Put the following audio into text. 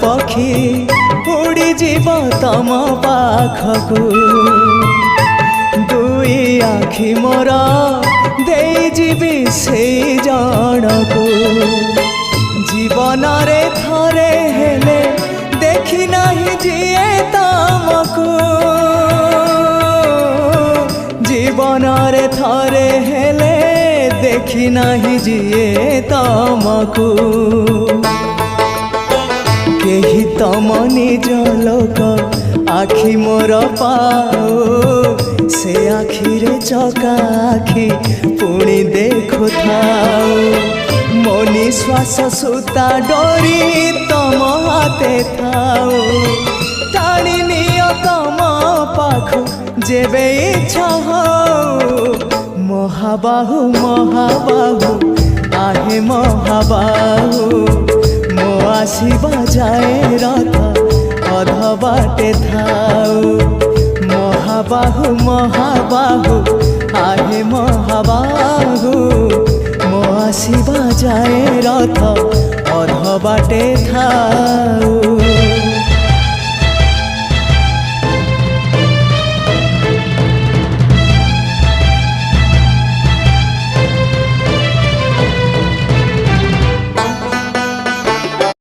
पक्षी उड़ी जीव तम पाखकू दुई आखि मोर देई जीवी से जनकू जीवन रे थरे हेले देखी नहीं जिए तमकू जीवन रे थरे हेले देखी नहीं जिए तमकू केही तम निज लोक आखि मोर पाओ से आखि रे चका आखि पुणी देखु थाओ मो निश्वास सुता डोरी तम हाथे थाओ टाणी नियो तम पाखु जेबे इच्छा हो महाबाहु महाबाहु आहे महाबाहु मो आसीबा जाए रथ अध बाटे थाऊ महाबाहु महाबाहु आहे महाबाहु मो आसीबा जाए रथ अध बाटे थाऊ।